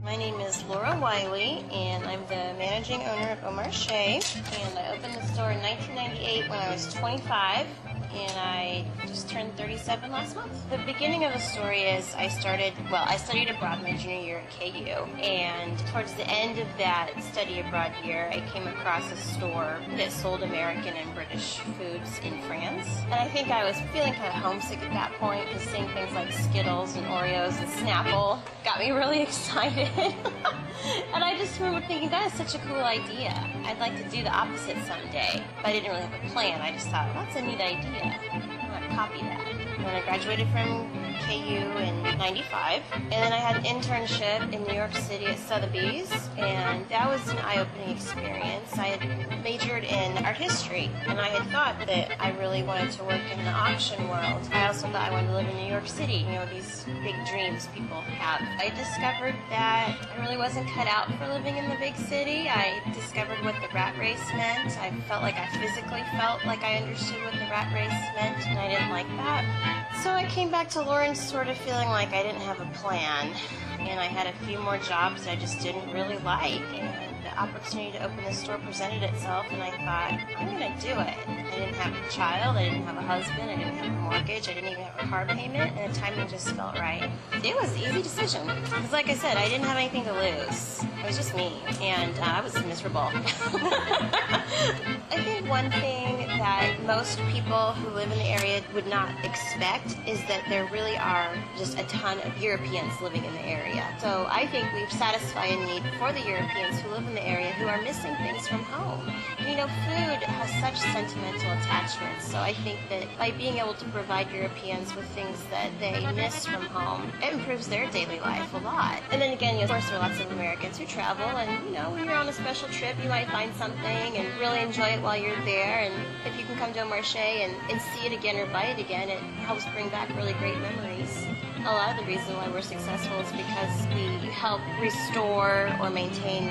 My name is Lora Wiley, and I'm the managing owner of Au Marche. And I opened the store in 1998 when I was 25, and I just turned 37 last month. The beginning of the story is I studied abroad my junior year at KU, and towards the end of that study abroad year, I came across a store that sold American and British foods in France. And I think I was feeling kind of homesick at that point, because seeing things like Skittles and Oreos and Snapple got me really excited. And I just remember thinking, that is such a cool idea. I'd like to do the opposite someday. But I didn't really have a plan. I just thought, well, that's a neat idea. I'm going to copy that. And then I graduated from KU in 95. And then I had an internship in New York City at Sotheby's. And that was an eye-opening experience. I had majored in art history. And I had thought that I really wanted to work in the auction world. I also thought I wanted to live in New York City. You know, these big dreams people have. I discovered that I really wasn't cut out for living in the big city. I discovered what the rat race meant. I felt like I physically felt like I understood what the rat race meant, and I didn't like that. So I came back to Lawrence sort of feeling like I didn't have a plan, and I had a few more jobs I just didn't really like, and the opportunity to open this store presented itself, and I thought, I'm going to do it. I didn't have a child, I didn't have a husband, I didn't have a mortgage, I didn't even have a car payment, and the timing just felt right. It was an easy decision, because like I said, I didn't have anything to lose. It was just me, and I was miserable. I think one thing that most people who live in the area would not expect is that there really are just a ton of Europeans living in the area. So I think we've satisfied a need for the Europeans who live in the area who are missing things from home. You know, food has such sentimental attachments, so I think that by being able to provide Europeans with things that they miss from home, it improves their daily life a lot. And then again, of course, there are lots of Americans who travel, and you know, when you're on a special trip, you might find something and really enjoy it while you're there, and if you can come to Au Marche and see it again or buy it again, it helps bring back really great memories. A lot of the reason why we're successful is because we help restore or maintain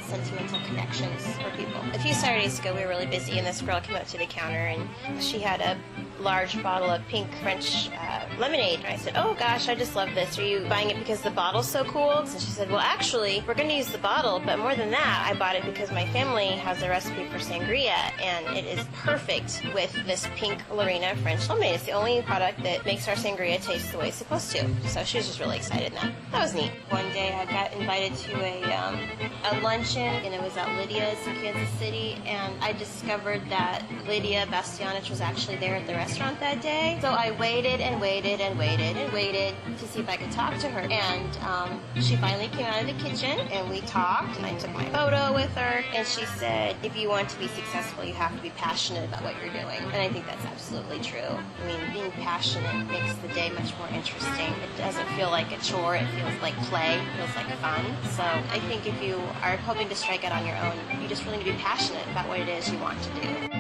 sentimental connections for people. A few Saturdays ago, we were really busy, and this girl came up to the counter, and she had a large bottle of pink French lemonade. And I said, oh gosh, I just love this. Are you buying it because the bottle's so cool? And she said, well, actually, we're going to use the bottle, but more than that, I bought it because my family has a recipe for sangria, and it is perfect with this pink Lorena French lemonade. It's the only product that makes our sangria taste the way it's supposed to. So she was just really excited, and that was neat. One day, I got invited to a luncheon, and it was at Lydia's in Kansas City, and I discovered that Lydia Bastianich was actually there at the restaurant that day. So I waited and waited and waited and waited to see if I could talk to her. And she finally came out of the kitchen, and we talked, and I took my photo with her, and she said, if you want to be successful, you have to be passionate about what you're doing. And I think that's absolutely true. I mean, being passionate makes the day much more interesting. It doesn't feel like a chore, it feels like play, it feels like fun. So I think if you are hoping to strike out on your own, you just really need to be passionate about what it is you want to do.